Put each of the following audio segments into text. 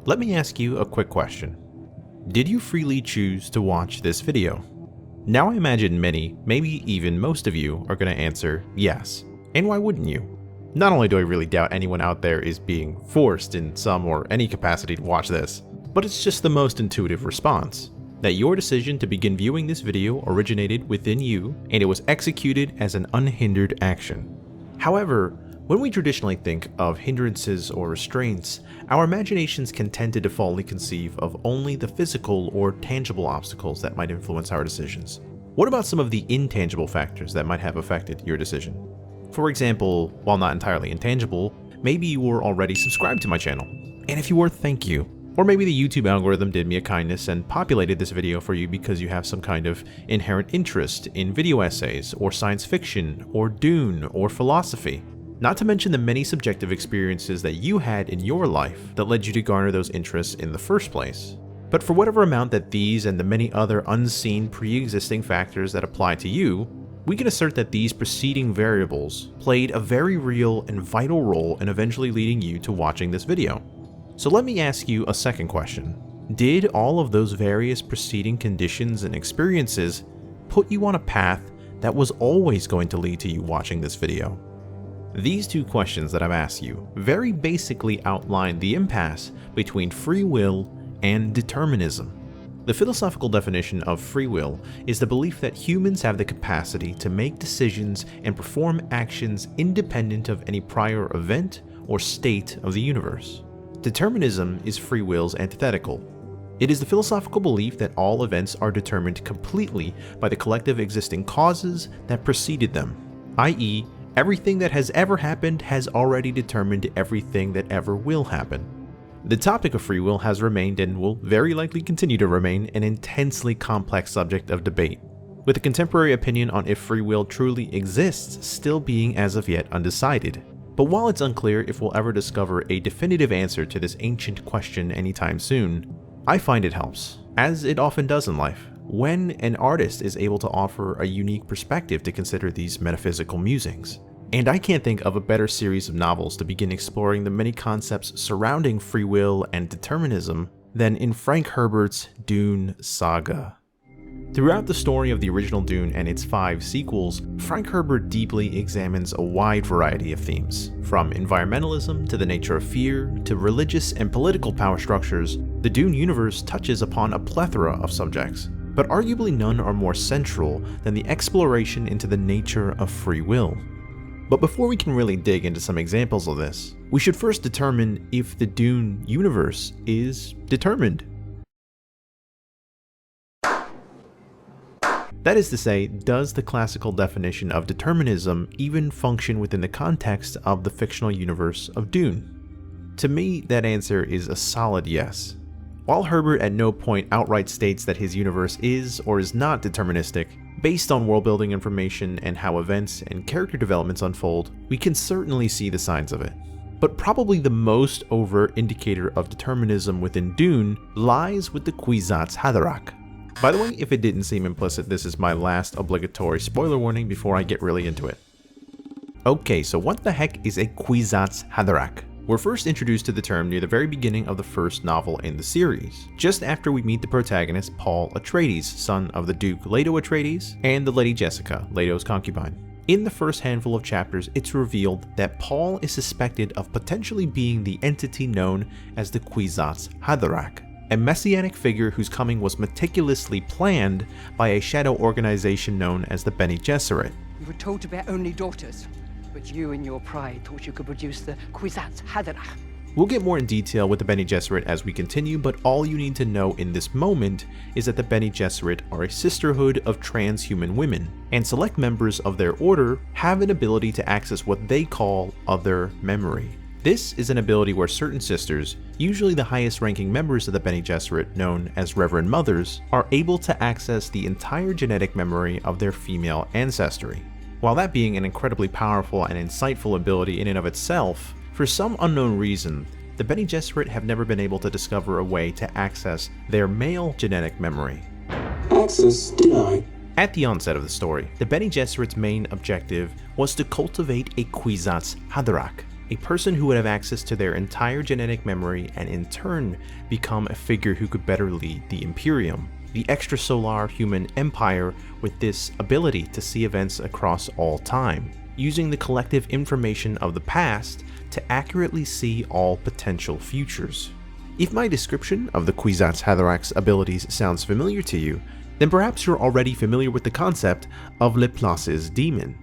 Let me ask you a quick question. Did you freely choose to watch this video? Now I imagine many, maybe even most of you, are going to answer yes. And why wouldn't you? Not only do I really doubt anyone out there is being forced in some or any capacity to watch this, but it's just the most intuitive response. That your decision to begin viewing this video originated within you, and it was executed as an unhindered action. However, when we traditionally think of hindrances or restraints, our imaginations can tend to defaultly conceive of only the physical or tangible obstacles that might influence our decisions. What about some of the intangible factors that might have affected your decision? For example, while not entirely intangible, maybe you were already subscribed to my channel. And if you were, thank you. Or maybe the YouTube algorithm did me a kindness and populated this video for you because you have some kind of inherent interest in video essays, or science fiction, or Dune, or philosophy. Not to mention the many subjective experiences that you had in your life that led you to garner those interests in the first place. But for whatever amount that these and the many other unseen pre-existing factors that apply to you, we can assert that these preceding variables played a very real and vital role in eventually leading you to watching this video. So let me ask you a second question. Did all of those various preceding conditions and experiences put you on a path that was always going to lead to you watching this video? These two questions that I've asked you very basically outline the impasse between free will and determinism. The philosophical definition of free will is the belief that humans have the capacity to make decisions and perform actions independent of any prior event or state of the universe. Determinism is free will's antithetical. It is the philosophical belief that all events are determined completely by the collective existing causes that preceded them, i.e., everything that has ever happened has already determined everything that ever will happen. The topic of free will has remained and will very likely continue to remain an intensely complex subject of debate, with the contemporary opinion on if free will truly exists still being as of yet undecided. But while it's unclear if we'll ever discover a definitive answer to this ancient question anytime soon, I find it helps, as it often does in life, when an artist is able to offer a unique perspective to consider these metaphysical musings. And I can't think of a better series of novels to begin exploring the many concepts surrounding free will and determinism than in Frank Herbert's Dune saga. Throughout the story of the original Dune and its 5 sequels, Frank Herbert deeply examines a wide variety of themes. From environmentalism to the nature of fear to religious and political power structures, the Dune universe touches upon a plethora of subjects, but arguably none are more central than the exploration into the nature of free will. But before we can really dig into some examples of this, we should first determine if the Dune universe is determined. That is to say, does the classical definition of determinism even function within the context of the fictional universe of Dune? To me, that answer is a solid yes. While Herbert at no point outright states that his universe is or is not deterministic, based on world-building information and how events and character developments unfold, we can certainly see the signs of it. But probably the most overt indicator of determinism within Dune lies with the Kwisatz Haderach. By the way, if it didn't seem implicit, this is my last obligatory spoiler warning before I get really into it. Okay, so what the heck is a Kwisatz Haderach? We're first introduced to the term near the very beginning of the first novel in the series, just after we meet the protagonist Paul Atreides, son of the Duke Leto Atreides, and the Lady Jessica, Leto's concubine. In the first handful of chapters, it's revealed that Paul is suspected of potentially being the entity known as the Kwisatz Haderach, a messianic figure whose coming was meticulously planned by a shadow organization known as the Bene Gesserit. We were told to bear only daughters, but you in your pride thought you could produce the Kwisatz Haderach. We'll get more in detail with the Bene Gesserit as we continue, but all you need to know in this moment is that the Bene Gesserit are a sisterhood of transhuman women, and select members of their order have an ability to access what they call other memory. This is an ability where certain sisters, usually the highest ranking members of the Bene Gesserit known as Reverend Mothers, are able to access the entire genetic memory of their female ancestry. While that being an incredibly powerful and insightful ability in and of itself, for some unknown reason, the Bene Gesserit have never been able to discover a way to access their male genetic memory. Access denied. At the onset of the story, the Bene Gesserit's main objective was to cultivate a Kwisatz Haderach, a person who would have access to their entire genetic memory and in turn become a figure who could better lead the Imperium, the extrasolar human empire with this ability to see events across all time, using the collective information of the past to accurately see all potential futures. If my description of the Kwisatz Haderach's abilities sounds familiar to you, then perhaps you're already familiar with the concept of Laplace's demon.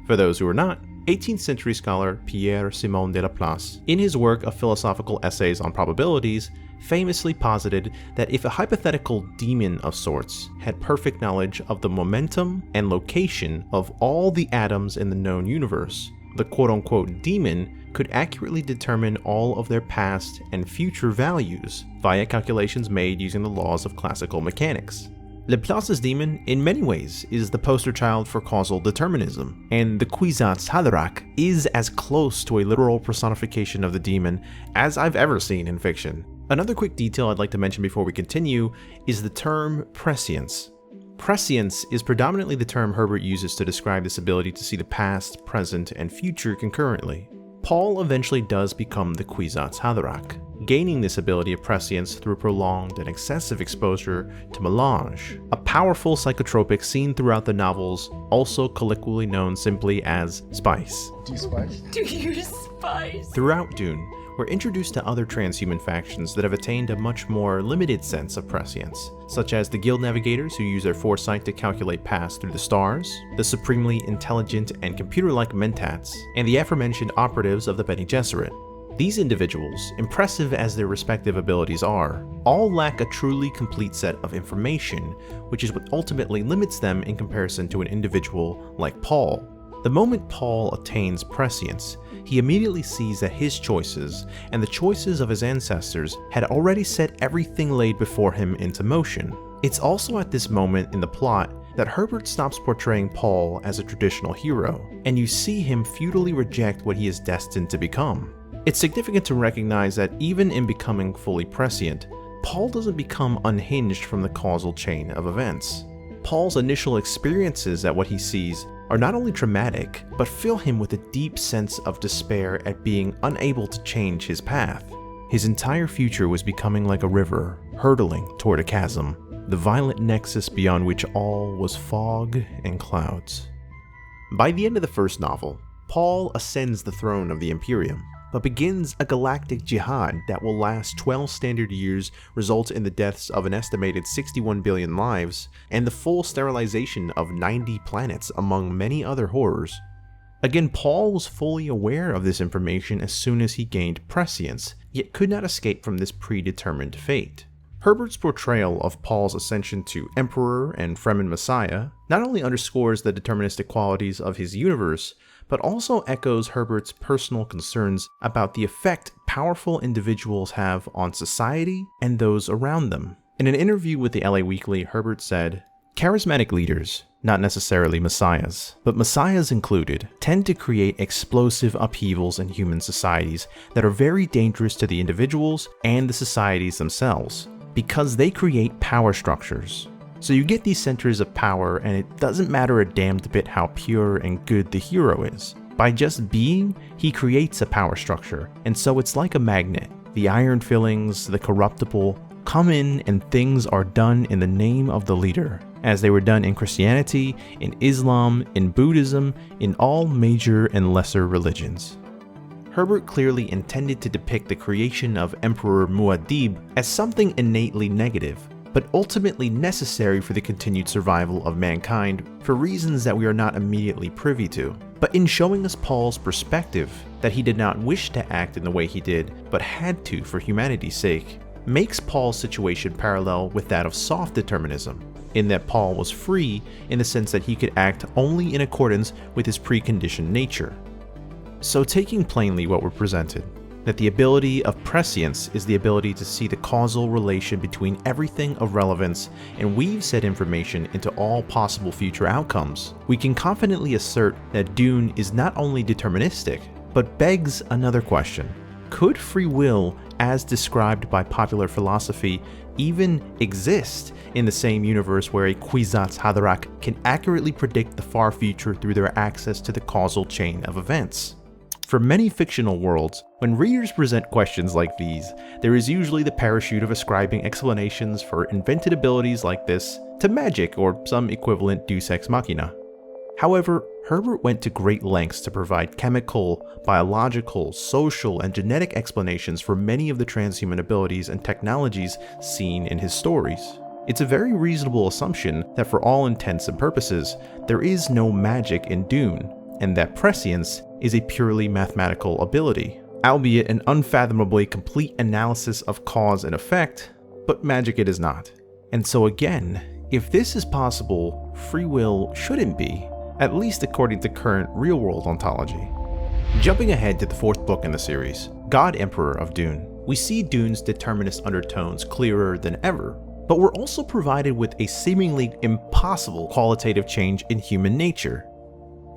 For those who are not, 18th century scholar Pierre-Simon de Laplace, in his work of philosophical essays on probabilities, famously posited that if a hypothetical demon of sorts had perfect knowledge of the momentum and location of all the atoms in the known universe, the quote-unquote demon could accurately determine all of their past and future values via calculations made using the laws of classical mechanics. Laplace's demon, in many ways, is the poster child for causal determinism, and the Kwisatz Haderach is as close to a literal personification of the demon as I've ever seen in fiction. Another quick detail I'd like to mention before we continue is the term prescience. Prescience is predominantly the term Herbert uses to describe this ability to see the past, present, and future concurrently. Paul eventually does become the Kwisatz Haderach, gaining this ability of prescience through prolonged and excessive exposure to melange, a powerful psychotropic seen throughout the novels, also colloquially known simply as spice. Do you spice? Do you spice? Throughout Dune, we're introduced to other transhuman factions that have attained a much more limited sense of prescience, such as the Guild Navigators who use their foresight to calculate paths through the stars, the supremely intelligent and computer-like Mentats, and the aforementioned operatives of the Bene Gesserit. These individuals, impressive as their respective abilities are, all lack a truly complete set of information, which is what ultimately limits them in comparison to an individual like Paul. The moment Paul attains prescience, he immediately sees that his choices and the choices of his ancestors had already set everything laid before him into motion. It's also at this moment in the plot that Herbert stops portraying Paul as a traditional hero, and you see him futilely reject what he is destined to become. It's significant to recognize that even in becoming fully prescient, Paul doesn't become unhinged from the causal chain of events. Paul's initial experiences at what he sees are not only traumatic, but fill him with a deep sense of despair at being unable to change his path. His entire future was becoming like a river, hurtling toward a chasm, the violent nexus beyond which all was fog and clouds. By the end of the first novel, Paul ascends the throne of the Imperium, but begins a galactic jihad that will last 12 standard years, result in the deaths of an estimated 61 billion lives, and the full sterilization of 90 planets, among many other horrors. Again, Paul was fully aware of this information as soon as he gained prescience, yet could not escape from this predetermined fate. Herbert's portrayal of Paul's ascension to Emperor and Fremen Messiah not only underscores the deterministic qualities of his universe, but also echoes Herbert's personal concerns about the effect powerful individuals have on society and those around them. In an interview with the LA Weekly, Herbert said, "Charismatic leaders, not necessarily messiahs, but messiahs included, tend to create explosive upheavals in human societies that are very dangerous to the individuals and the societies themselves, because they create power structures. So you get these centers of power, and it doesn't matter a damned bit how pure and good the hero is. By just being, he creates a power structure, and so it's like a magnet. The iron fillings, the corruptible, come in and things are done in the name of the leader, as they were done in Christianity, in Islam, in Buddhism, in all major and lesser religions." Herbert clearly intended to depict the creation of Emperor Muad'Dib as something innately negative, but ultimately necessary for the continued survival of mankind for reasons that we are not immediately privy to. But in showing us Paul's perspective, that he did not wish to act in the way he did, but had to for humanity's sake, makes Paul's situation parallel with that of soft determinism, in that Paul was free in the sense that he could act only in accordance with his preconditioned nature. So taking plainly what we're presented, that the ability of prescience is the ability to see the causal relation between everything of relevance and weave said information into all possible future outcomes, we can confidently assert that Dune is not only deterministic, but begs another question. Could free will, as described by popular philosophy, even exist in the same universe where a Kwisatz Haderach can accurately predict the far future through their access to the causal chain of events? For many fictional worlds, when readers present questions like these, there is usually the parachute of ascribing explanations for invented abilities like this to magic or some equivalent deus ex machina. However, Herbert went to great lengths to provide chemical, biological, social, and genetic explanations for many of the transhuman abilities and technologies seen in his stories. It's a very reasonable assumption that for all intents and purposes, there is no magic in Dune, and that prescience is a purely mathematical ability, albeit an unfathomably complete analysis of cause and effect, but magic it is not. And so again, if this is possible, free will shouldn't be, at least according to current real-world ontology. Jumping ahead to the fourth book in the series, God Emperor of Dune, we see Dune's determinist undertones clearer than ever, but we're also provided with a seemingly impossible qualitative change in human nature.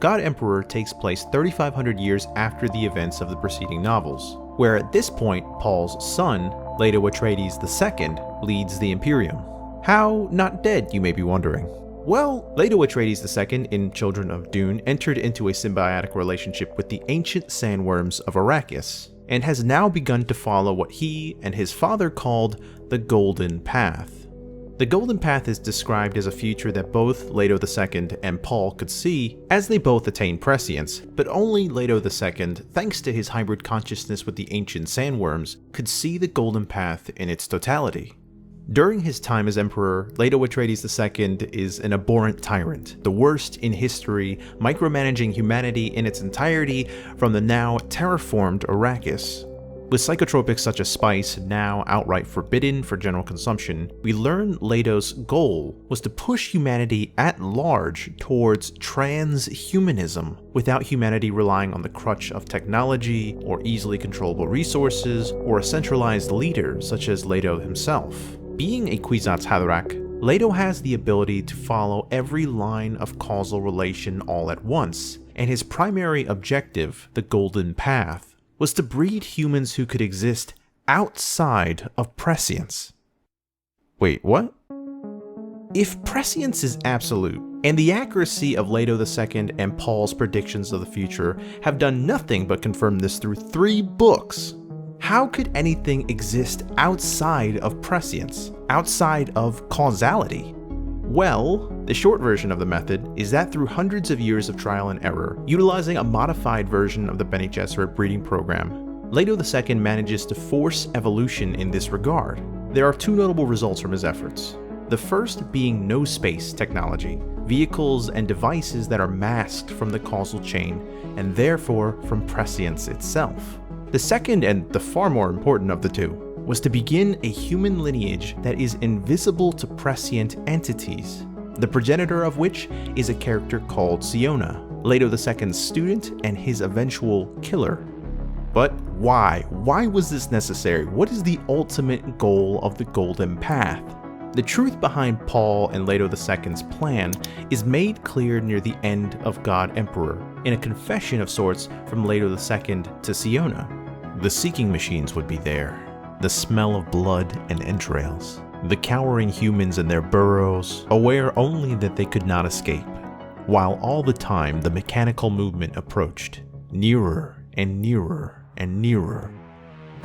God Emperor takes place 3,500 years after the events of the preceding novels, where at this point Paul's son, Leto Atreides II, leads the Imperium. How not dead, you may be wondering? Well, Leto Atreides II in Children of Dune entered into a symbiotic relationship with the ancient sandworms of Arrakis, and has now begun to follow what he and his father called the Golden Path. The Golden Path is described as a future that both Leto II and Paul could see as they both attain prescience, but only Leto II, thanks to his hybrid consciousness with the ancient sandworms, could see the Golden Path in its totality. During his time as Emperor, Leto Atreides II is an abhorrent tyrant, the worst in history, micromanaging humanity in its entirety from the now terraformed Arrakis. With psychotropics such as spice now outright forbidden for general consumption, we learn Leto's goal was to push humanity at large towards transhumanism, without humanity relying on the crutch of technology or easily controllable resources or a centralized leader such as Leto himself. Being a Kwisatz Haderach, Leto has the ability to follow every line of causal relation all at once, and his primary objective, the Golden Path, was to breed humans who could exist outside of prescience. Wait, what? If prescience is absolute, and the accuracy of Leto II and Paul's predictions of the future have done nothing but confirm this through 3 books, how could anything exist outside of prescience, outside of causality? Well, the short version of the method is that through hundreds of years of trial and error, utilizing a modified version of the Bene Gesserit breeding program, Leto II manages to force evolution in this regard. There are 2 notable results from his efforts. The first being no space technology, vehicles and devices that are masked from the causal chain and therefore from prescience itself. The second, and the far more important of the 2, was to begin a human lineage that is invisible to prescient entities, the progenitor of which is a character called Siona, Leto II's student and his eventual killer. But why? Why was this necessary? What is the ultimate goal of the Golden Path? The truth behind Paul and Leto II's plan is made clear near the end of God Emperor, in a confession of sorts from Leto II to Siona. The seeking machines would be there. The smell of blood and entrails, the cowering humans in their burrows, aware only that they could not escape, while all the time the mechanical movement approached, nearer and nearer and nearer,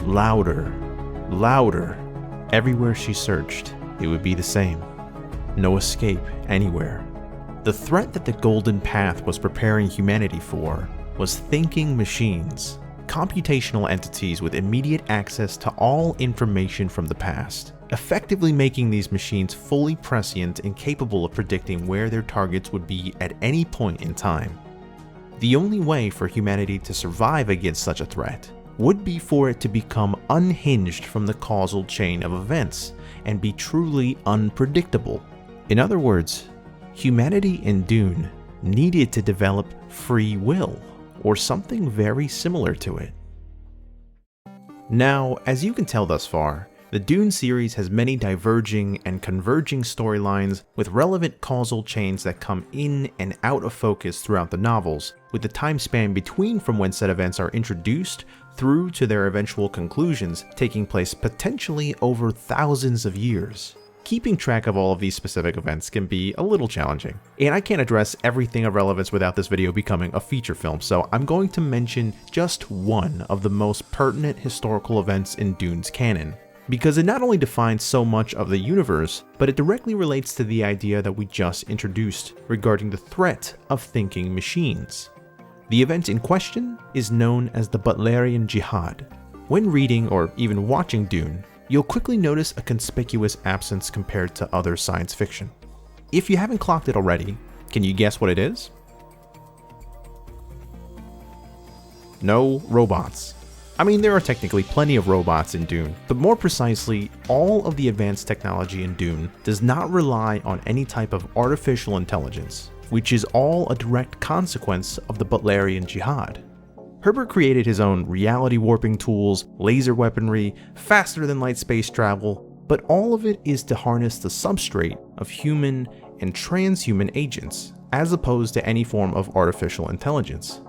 louder, louder. Everywhere she searched, it would be the same. No escape anywhere. The threat that the Golden Path was preparing humanity for was thinking machines, computational entities with immediate access to all information from the past, effectively making these machines fully prescient and capable of predicting where their targets would be at any point in time. The only way for humanity to survive against such a threat would be for it to become unhinged from the causal chain of events and be truly unpredictable. In other words, humanity in Dune needed to develop free will, or something very similar to it. Now, as you can tell thus far, the Dune series has many diverging and converging storylines with relevant causal chains that come in and out of focus throughout the novels, with the time span between from when said events are introduced through to their eventual conclusions taking place potentially over thousands of years. keeping track of all of these specific events can be a little challenging. And I can't address everything of relevance without this video becoming a feature film, so I'm going to mention just one of the most pertinent historical events in Dune's canon, because it not only defines so much of the universe, but it directly relates to the idea that we just introduced regarding the threat of thinking machines. The event in question is known as the Butlerian Jihad. When reading or even watching Dune, you'll quickly notice a conspicuous absence compared to other science fiction. If you haven't clocked it already, can you guess what it is? No robots. I mean, there are technically plenty of robots in Dune, but more precisely, all of the advanced technology in Dune does not rely on any type of artificial intelligence, which is all a direct consequence of the Butlerian Jihad. Herbert created his own reality warping tools, laser weaponry, faster than light space travel, but all of it is to harness the substrate of human and transhuman agents, as opposed to any form of artificial intelligence.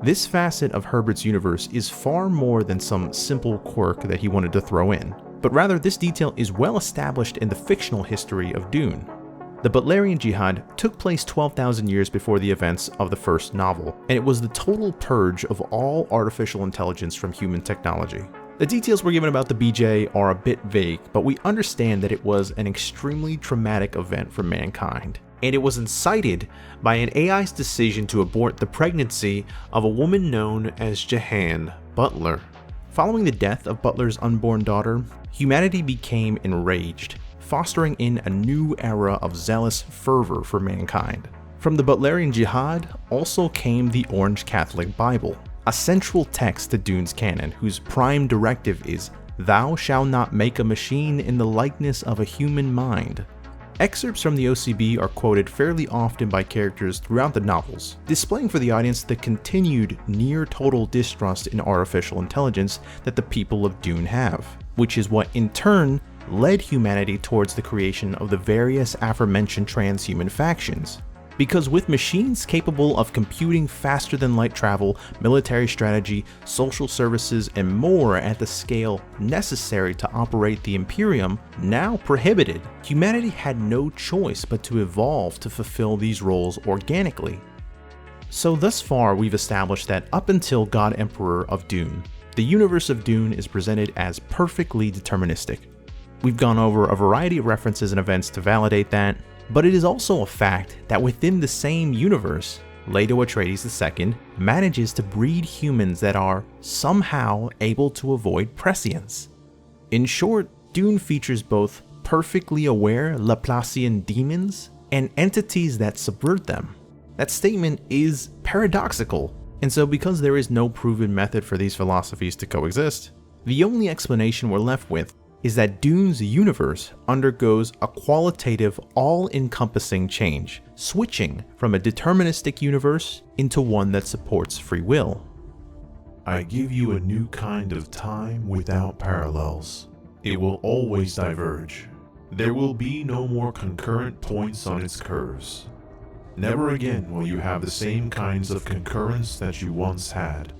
This facet of Herbert's universe is far more than some simple quirk that he wanted to throw in, but rather this detail is well established in the fictional history of Dune. The Butlerian Jihad took place 12,000 years before the events of the first novel, and it was the total purge of all artificial intelligence from human technology. The details we're given about the BJ are a bit vague, but we understand that it was an extremely traumatic event for mankind, and it was incited by an AI's decision to abort the pregnancy of a woman known as Jahan Butler. Following the death of Butler's unborn daughter, humanity became enraged, fostering in a new era of zealous fervor for mankind. From the Butlerian Jihad also came the Orange Catholic Bible, a central text to Dune's canon whose prime directive is, "Thou shalt not make a machine in the likeness of a human mind." Excerpts from the OCB are quoted fairly often by characters throughout the novels, displaying for the audience the continued near-total distrust in artificial intelligence that the people of Dune have, which is what in turn led humanity towards the creation of the various aforementioned transhuman factions. Because with machines capable of computing faster than light travel, military strategy, social services, and more at the scale necessary to operate the Imperium now prohibited, humanity had no choice but to evolve to fulfill these roles organically. So thus far we've established that up until God Emperor of Dune, the universe of Dune is presented as perfectly deterministic. We've gone over a variety of references and events to validate that, but it is also a fact that within the same universe, Leto Atreides II manages to breed humans that are somehow able to avoid prescience. In short, Dune features both perfectly aware Laplacian demons and entities that subvert them. That statement is paradoxical, and so because there is no proven method for these philosophies to coexist, the only explanation we're left with is that Dune's universe undergoes a qualitative, all-encompassing change, switching from a deterministic universe into one that supports free will. I give you a new kind of time without parallels. It will always diverge. There will be no more concurrent points on its curves. Never again will you have the same kinds of concurrence that you once had.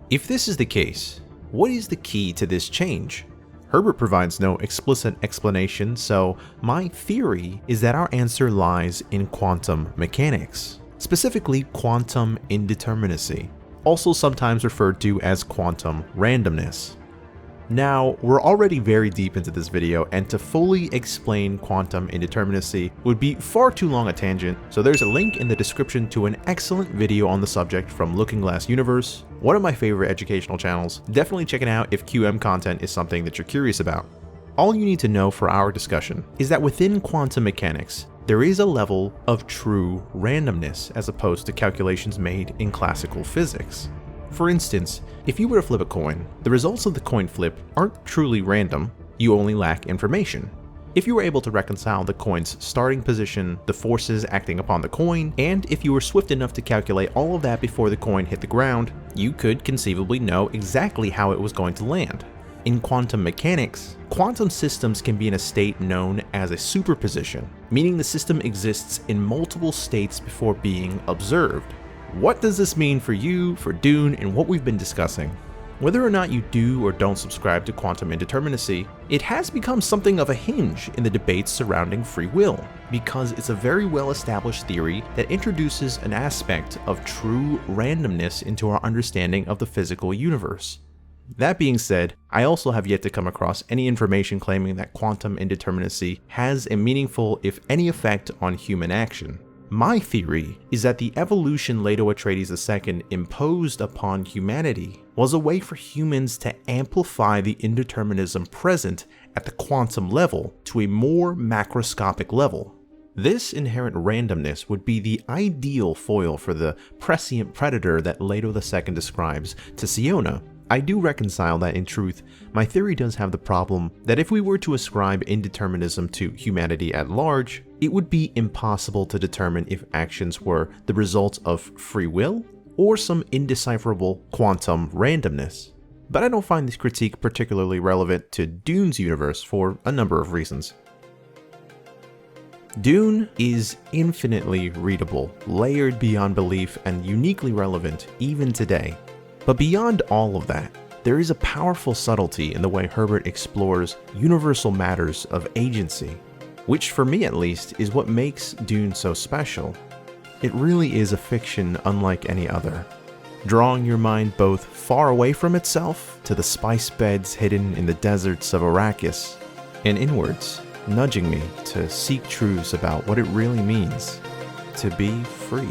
If this is the case, what is the key to this change? Herbert provides no explicit explanation, so my theory is that our answer lies in quantum mechanics, specifically quantum indeterminacy, also sometimes referred to as quantum randomness. Now, we're already very deep into this video, and to fully explain quantum indeterminacy would be far too long a tangent, so there's a link in the description to an excellent video on the subject from Looking Glass Universe, one of my favorite educational channels. Definitely check it out if QM content is something that you're curious about. All you need to know for our discussion is that within quantum mechanics, there is a level of true randomness as opposed to calculations made in classical physics. For instance, if you were to flip a coin, the results of the coin flip aren't truly random, you only lack information. If you were able to reconcile the coin's starting position, the forces acting upon the coin, and if you were swift enough to calculate all of that before the coin hit the ground, you could conceivably know exactly how it was going to land. In quantum mechanics, quantum systems can be in a state known as a superposition, meaning the system exists in multiple states before being observed. What does this mean for you, for Dune, and what we've been discussing? Whether or not you do or don't subscribe to quantum indeterminacy, it has become something of a hinge in the debates surrounding free will, because it's a very well-established theory that introduces an aspect of true randomness into our understanding of the physical universe. That being said, I also have yet to come across any information claiming that quantum indeterminacy has a meaningful, if any, effect on human action. My theory is that the evolution Leto Atreides II imposed upon humanity was a way for humans to amplify the indeterminism present at the quantum level to a more macroscopic level. This inherent randomness would be the ideal foil for the prescient predator that Leto II describes to Siona. I do reconcile that in truth, my theory does have the problem that if we were to ascribe indeterminism to humanity at large, it would be impossible to determine if actions were the result of free will or some indecipherable quantum randomness. But I don't find this critique particularly relevant to Dune's universe for a number of reasons. Dune is infinitely readable, layered beyond belief, and uniquely relevant even today. But beyond all of that, there is a powerful subtlety in the way Herbert explores universal matters of agency, which for me at least is what makes Dune so special. It really is a fiction unlike any other, drawing your mind both far away from itself to the spice beds hidden in the deserts of Arrakis, and inwards, nudging me to seek truths about what it really means to be free.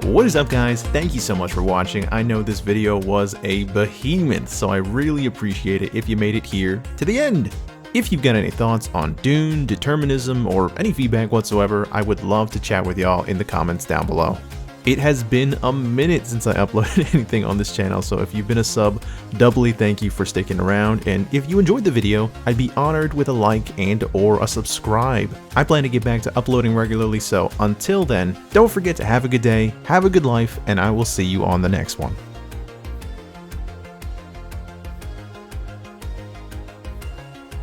What is up, guys? Thank you so much for watching. I know this video was a behemoth, so I really appreciate it if you made it here to the end. If you've got any thoughts on Dune, determinism, or any feedback whatsoever, I would love to chat with y'all in the comments down below. It has been a minute since I uploaded anything on this channel, so if you've been a sub, doubly thank you for sticking around, and if you enjoyed the video, I'd be honored with a like and or a subscribe. I plan to get back to uploading regularly, so until then, don't forget to have a good day, have a good life, and I will see you on the next one.